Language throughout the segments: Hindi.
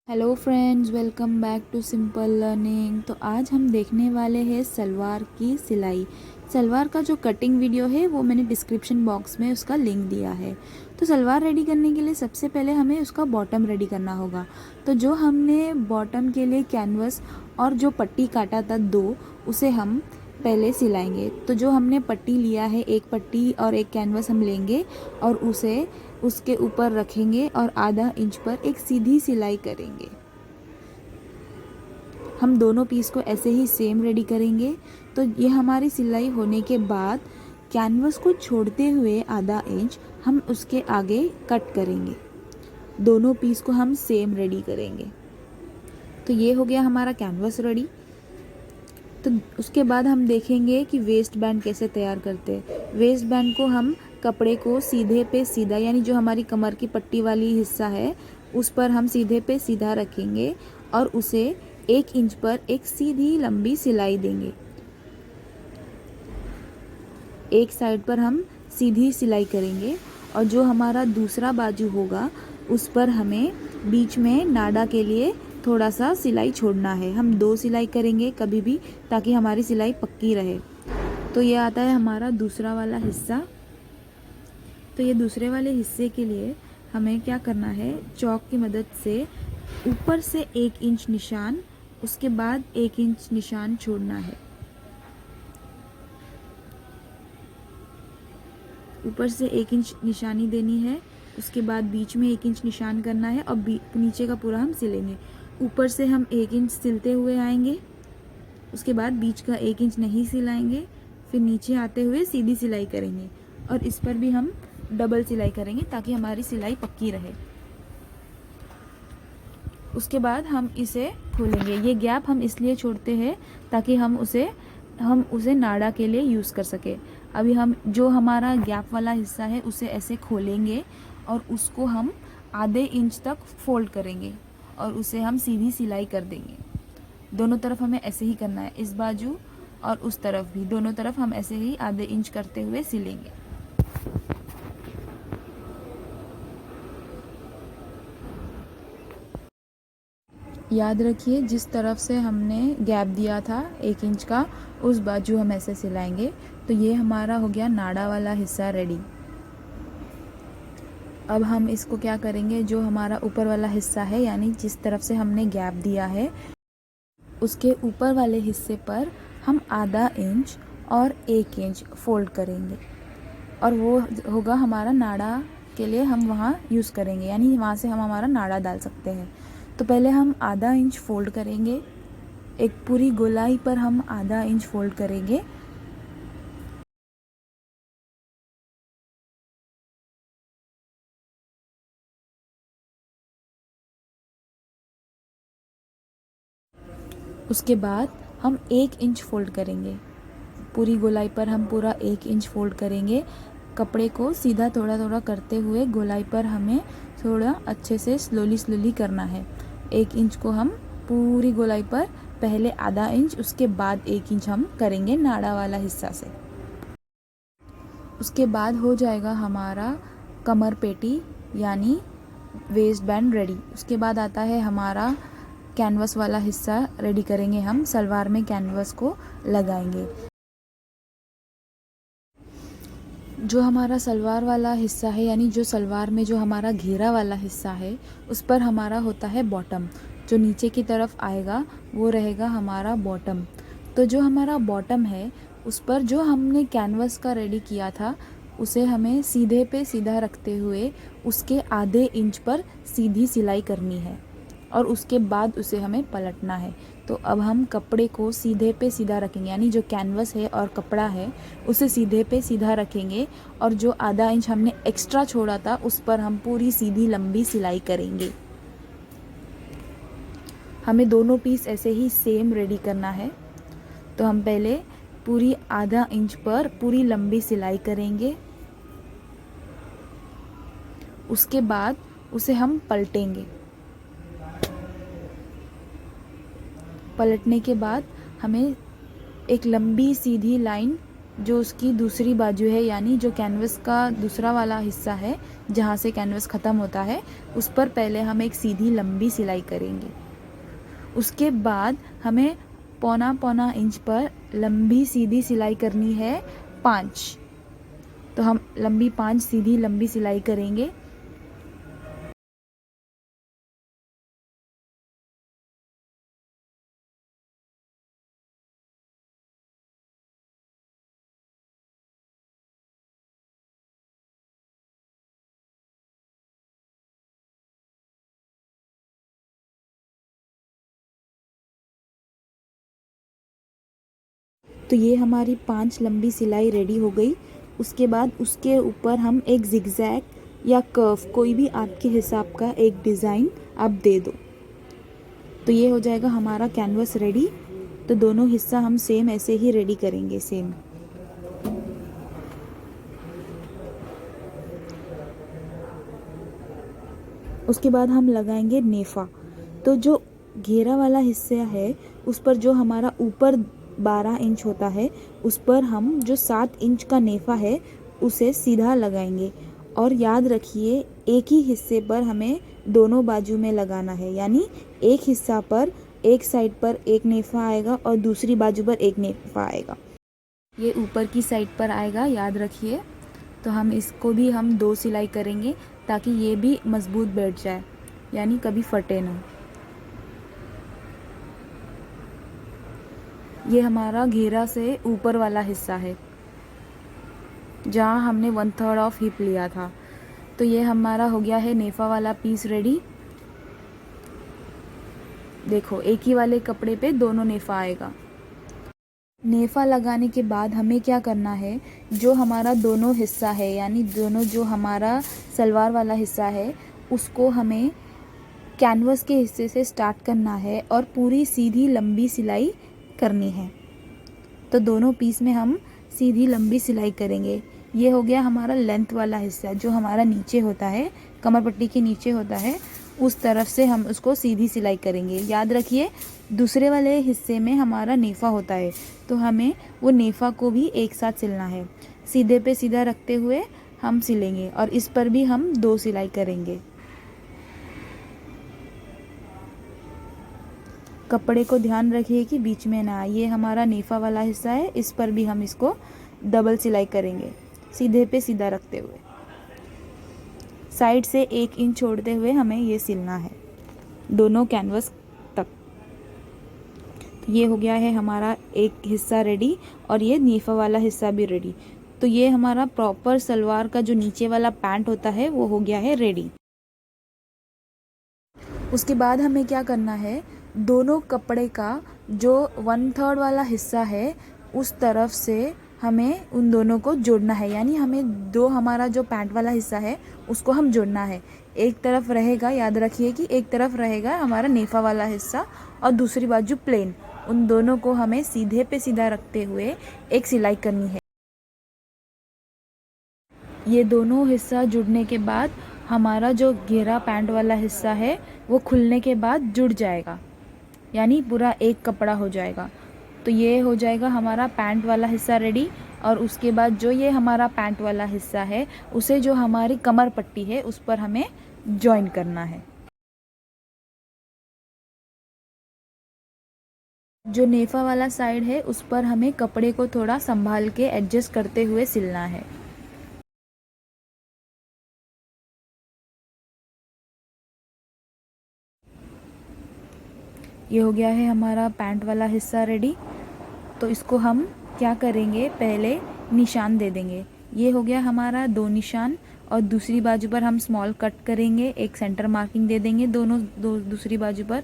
Hello friends, welcome back to Simple Learning. तो आज हम देखने वाले हैं सलवार की सिलाई। सलवार का जो कटिंग वीडियो है वो मैंने डिस्क्रिप्शन बॉक्स में उसका लिंक दिया है। तो सलवार रेडी करने के लिए सबसे पहले हमें उसका बॉटम रेडी करना होगा। तो जो हमने बॉटम के लिए कैनवस और जो पट्टी काटा था दो, उसे हम पहले सिलाएंगे। तो जो हमने पट्टी लिया है, एक पट्टी और एक कैनवस हम लेंगे और उसे उसके ऊपर रखेंगे और आधा इंच पर एक सीधी सिलाई करेंगे। हम दोनों पीस को ऐसे ही सेम रेडी करेंगे। तो ये हमारी सिलाई होने के बाद कैनवस को छोड़ते हुए आधा इंच हम उसके आगे कट करेंगे। दोनों पीस को हम सेम रेडी करेंगे। तो ये हो गया हमारा कैनवस रेडी। तो उसके बाद हम देखेंगे कि वेस्ट बैंड कैसे तैयार करते हैं। वेस्ट बैंड को हम कपड़े को सीधे पे सीधा, यानी जो हमारी कमर की पट्टी वाली हिस्सा है उस पर हम सीधे पे सीधा रखेंगे और उसे 1 इंच पर एक सीधी लंबी सिलाई देंगे। एक साइड पर हम सीधी सिलाई करेंगे और जो हमारा दूसरा बाजू होगा उस पर हमें बीच में नाड़ा के लिए थोड़ा सा सिलाई छोड़ना है। हम 2 सिलाई करेंगे कभी भी, ताकि हमारी सिलाई पक्की रहे। तो ये आता है हमारा दूसरा वाला हिस्सा। तो ये दूसरे वाले हिस्से के लिए हमें क्या करना है, चौक की मदद से ऊपर से 1 इंच निशान, उसके बाद 1 इंच निशान छोड़ना है। ऊपर से 1 इंच निशानी देनी है, उसके बाद बीच में 1 इंच निशान करना है और नीचे का पूरा हम सिलेंगे। ऊपर से हम 1 इंच सिलते हुए आएंगे, उसके बाद बीच का 1 इंच नहीं सिलाएंगे, फिर नीचे आते हुए सीधी सिलाई करेंगे और इस पर भी हम डबल सिलाई करेंगे ताकि हमारी सिलाई पक्की रहे। उसके बाद हम इसे खोलेंगे। ये गैप हम इसलिए छोड़ते हैं ताकि हम उसे नाड़ा के लिए यूज़ कर सके। अभी हम जो हमारा गैप वाला हिस्सा है उसे ऐसे खोलेंगे और उसको हम आधे इंच तक फोल्ड करेंगे और उसे हम सीधी सिलाई कर देंगे। दोनों तरफ हमें ऐसे ही करना है, इस बाजू और उस तरफ भी। दोनों तरफ हम ऐसे ही आधे इंच करते हुए सिलेंगे। याद रखिए, जिस तरफ से हमने गैप दिया था 1 इंच का, उस बाजू हम ऐसे सिलाएंगे। तो ये हमारा हो गया नाड़ा वाला हिस्सा रेडी। अब हम इसको क्या करेंगे, जो हमारा ऊपर वाला हिस्सा है, यानी जिस तरफ से हमने गैप दिया है, उसके ऊपर वाले हिस्से पर हम आधा इंच और 1 इंच फोल्ड करेंगे और वो होगा हमारा नाड़ा के लिए हम वहाँ यूज़ करेंगे, यानी वहाँ से हम हमारा नाड़ा डाल सकते हैं। तो पहले हम आधा इंच फोल्ड करेंगे, एक पूरी गोलाई पर हम आधा इंच फोल्ड करेंगे। उसके बाद हम 1 इंच फोल्ड करेंगे। पूरी गोलाई पर हम पूरा 1 इंच फोल्ड करेंगे। कपड़े को सीधा थोड़ा थोड़ा करते हुए गोलाई पर हमें थोड़ा अच्छे से स्लोली करना है। 1 इंच को हम पूरी गोलाई पर पहले आधा इंच, उसके बाद 1 इंच हम करेंगे नाड़ा वाला हिस्सा से। उसके बाद हो जाएगा हमारा कमर पेटी यानी वेस्ट बैंड रेडी। उसके बाद आता है हमारा कैनवस वाला हिस्सा रेडी करेंगे। हम सलवार में कैनवस को लगाएंगे। जो हमारा सलवार वाला हिस्सा है, यानी जो सलवार में जो हमारा घेरा वाला हिस्सा है, उस पर हमारा होता है बॉटम। जो नीचे की तरफ आएगा वो रहेगा हमारा बॉटम। तो जो हमारा बॉटम है उस पर जो हमने कैनवस का रेडी किया था उसे हमें सीधे पे सीधा रखते हुए उसके आधे इंच पर सीधी सिलाई करनी है और उसके बाद उसे हमें पलटना है। तो अब हम कपड़े को सीधे पे सीधा रखेंगे, यानी जो कैनवस है और कपड़ा है उसे सीधे पे सीधा रखेंगे और जो आधा इंच हमने एक्स्ट्रा छोड़ा था उस पर हम पूरी सीधी लंबी सिलाई करेंगे। हमें दोनों पीस ऐसे ही सेम रेडी करना है। तो हम पहले पूरी आधा इंच पर पूरी लंबी सिलाई करेंगे, उसके बाद उसे हम पलटेंगे। पलटने के बाद हमें एक लंबी सीधी लाइन जो उसकी दूसरी बाजू है, यानी जो कैनवस का दूसरा वाला हिस्सा है जहाँ से कैनवस ख़त्म होता है, उस पर पहले हम एक सीधी लंबी सिलाई करेंगे। उसके बाद हमें पौना पौना इंच पर लंबी सीधी सिलाई करनी है 5। तो हम लंबी 5 सीधी लंबी सिलाई करेंगे। तो ये हमारी 5 लंबी सिलाई रेडी हो गई। उसके बाद उसके ऊपर हम एक जिगजैग या कर्व, कोई भी आपके हिसाब का एक डिज़ाइन आप दे दो। तो ये हो जाएगा हमारा कैनवस रेडी। तो दोनों हिस्सा हम सेम ऐसे ही रेडी करेंगे, सेम। उसके बाद हम लगाएंगे नेफा। तो जो घेरा वाला हिस्सा है उस पर जो हमारा ऊपर 12 इंच होता है, उस पर हम जो 7 इंच का नेफा है उसे सीधा लगाएंगे। और याद रखिए, एक ही हिस्से पर हमें दोनों बाजू में लगाना है, यानी एक हिस्सा पर एक साइड पर एक नेफा आएगा और दूसरी बाजू पर एक नेफा आएगा। ये ऊपर की साइड पर आएगा, याद रखिए। तो हम इसको भी हम 2 सिलाई करेंगे ताकि ये भी मज़बूत बैठ जाए, यानी कभी फटे ना। ये हमारा घेरा से ऊपर वाला हिस्सा है जहाँ हमने 1/3 ऑफ हिप लिया था। तो ये हमारा हो गया है नेफा वाला पीस रेडी। देखो, एक ही वाले कपड़े पे दोनों नेफा आएगा। नेफा लगाने के बाद हमें क्या करना है, जो हमारा दोनों हिस्सा है, यानी दोनों जो हमारा सलवार वाला हिस्सा है, उसको हमें कैनवस के हिस्से से स्टार्ट करना है और पूरी सीधी लंबी सिलाई करनी है। तो दोनों पीस में हम सीधी लंबी सिलाई करेंगे। ये हो गया हमारा लेंथ वाला हिस्सा, जो हमारा नीचे होता है, कमर पट्टी के नीचे होता है, उस तरफ से हम उसको सीधी सिलाई करेंगे। याद रखिए, दूसरे वाले हिस्से में हमारा नेफा होता है, तो हमें वो नेफा को भी एक साथ सिलना है। सीधे पे सीधा रखते हुए हम सिलेंगे और इस पर भी हम 2 सिलाई करेंगे। कपड़े को ध्यान रखिए कि बीच में ना आए। ये हमारा नेफा वाला हिस्सा है, इस पर भी हम इसको डबल सिलाई करेंगे, सीधे पे सीधा रखते हुए। साइड से 1 इंच छोड़ते हुए हमें ये सिलना है दोनों कैनवस तक। तो ये हो गया है हमारा एक हिस्सा रेडी और ये नेफा वाला हिस्सा भी रेडी। तो ये हमारा प्रॉपर सलवार का जो नीचे वाला पैंट होता है वो हो गया है रेडी। उसके बाद हमें क्या करना है, दोनों कपड़े का जो 1/3 वाला हिस्सा है उस तरफ से हमें उन दोनों को जोड़ना है, यानी हमें हमारा जो पैंट वाला हिस्सा है उसको हम जोड़ना है। एक तरफ रहेगा, याद रखिए कि एक तरफ रहेगा हमारा नेफा वाला हिस्सा और दूसरी बाजू प्लेन। उन दोनों को हमें सीधे पे सीधा रखते हुए एक सिलाई करनी है। ये दोनों हिस्सा जुड़ने के बाद हमारा जो घेरा पैंट वाला हिस्सा है वो खुलने के बाद जुड़ जाएगा, यानी पूरा एक कपड़ा हो जाएगा। तो ये हो जाएगा हमारा पैंट वाला हिस्सा रेडी। और उसके बाद जो ये हमारा पैंट वाला हिस्सा है उसे जो हमारी कमर पट्टी है उस पर हमें जॉइन करना है। जो नेफा वाला साइड है उस पर हमें कपड़े को थोड़ा संभाल के एडजस्ट करते हुए सिलना है। ये हो गया है हमारा पैंट वाला हिस्सा रेडी। तो इसको हम क्या करेंगे, पहले निशान दे देंगे। ये हो गया हमारा 2 निशान और दूसरी बाजू पर हम स्मॉल कट करेंगे, एक सेंटर मार्किंग दे देंगे दूसरी बाजू पर,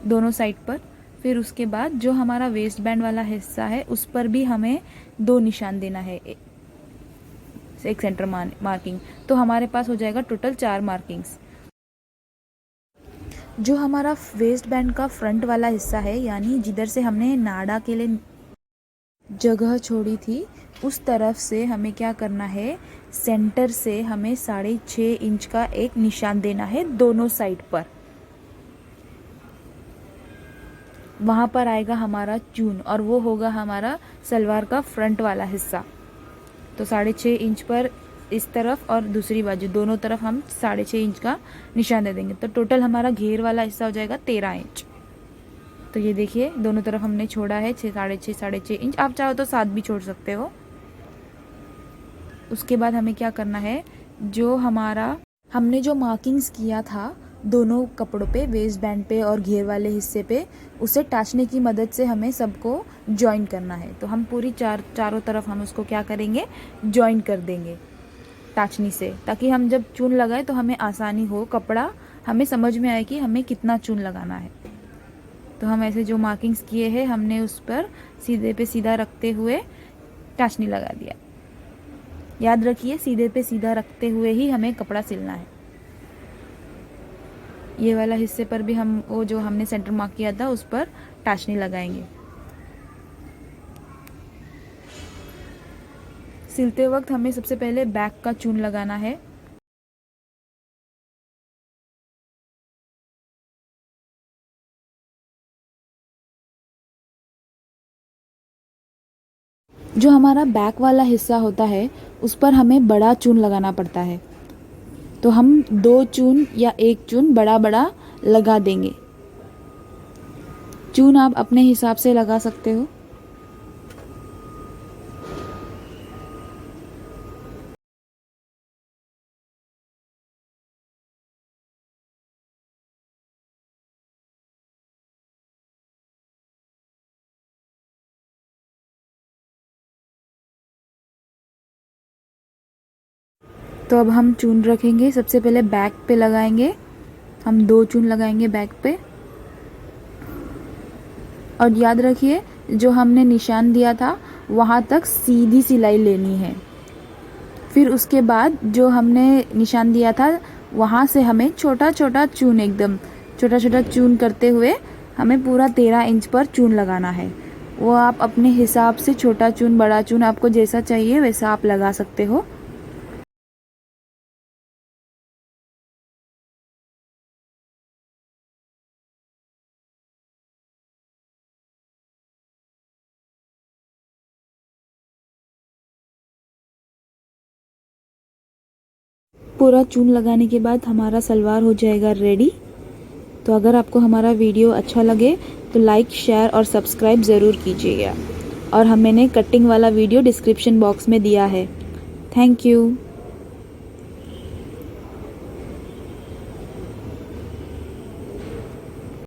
दोनों साइड पर। फिर उसके बाद जो हमारा वेस्ट बैंड वाला हिस्सा है उस पर भी हमें 2 निशान देना है, एक सेंटर मार्किंग। तो हमारे पास हो जाएगा टोटल 4 मार्किंग्स। जो हमारा वेस्ट बैंड का फ्रंट वाला हिस्सा है, यानी जिधर से हमने नाड़ा के लिए जगह छोड़ी थी, उस तरफ से हमें क्या करना है, सेंटर से हमें 6.5 इंच का एक निशान देना है दोनों साइड पर। वहाँ पर आएगा हमारा चून और वो होगा हमारा सलवार का फ्रंट वाला हिस्सा। तो 6.5 इंच पर इस तरफ और दूसरी बाजू दोनों तरफ हम 6.5 इंच का निशान दे देंगे। तो टोटल हमारा घेर वाला हिस्सा हो जाएगा 13 इंच। तो ये देखिए दोनों तरफ हमने छोड़ा है 6.5 इंच। आप चाहो तो 7 भी छोड़ सकते हो। उसके बाद हमें क्या करना है, जो हमारा हमने जो मार्किंग्स किया था दोनों कपड़ों पे, वेस्ट बैंड पे और घेर वाले हिस्से पे, उसे टाँचने की मदद से हमें सबको जॉइन करना है। तो हम पूरी चारों तरफ हम उसको क्या करेंगे, जॉइन कर देंगे टाँचनी से, ताकि हम जब चून लगाए तो हमें आसानी हो, कपड़ा हमें समझ में आए कि हमें कितना चून लगाना है। तो हम ऐसे जो मार्किंग्स किए हैं हमने उस पर सीधे पे सीधा रखते हुए टाँचनी लगा दिया। याद रखिए सीधे पे सीधा रखते हुए ही हमें कपड़ा सिलना है। ये वाला हिस्से पर भी हम वो जो हमने सेंटर मार्क किया था उस पर टाँचनी लगाएंगे। सिलते वक्त हमें सबसे पहले बैक का चून लगाना है। जो हमारा बैक वाला हिस्सा होता है उस पर हमें बड़ा चून लगाना पड़ता है। तो हम 2 चून या 1 चून बड़ा बड़ा लगा देंगे। चून आप अपने हिसाब से लगा सकते हो। तो अब हम चून रखेंगे। सबसे पहले बैक पे लगाएंगे, हम 2 चून लगाएंगे बैक पे। और याद रखिए जो हमने निशान दिया था वहाँ तक सीधी सिलाई लेनी है। फिर उसके बाद जो हमने निशान दिया था वहाँ से हमें छोटा छोटा चून, एकदम छोटा छोटा चून करते हुए हमें पूरा 13 इंच पर चून लगाना है। वो आप अपने हिसाब से छोटा चून बड़ा चून आपको जैसा चाहिए वैसा आप लगा सकते हो। पूरा चून लगाने के बाद हमारा सलवार हो जाएगा रेडी। तो अगर आपको हमारा वीडियो अच्छा लगे तो लाइक, शेयर और सब्सक्राइब ज़रूर कीजिएगा। और मैंने कटिंग वाला वीडियो डिस्क्रिप्शन बॉक्स में दिया है। Thank you.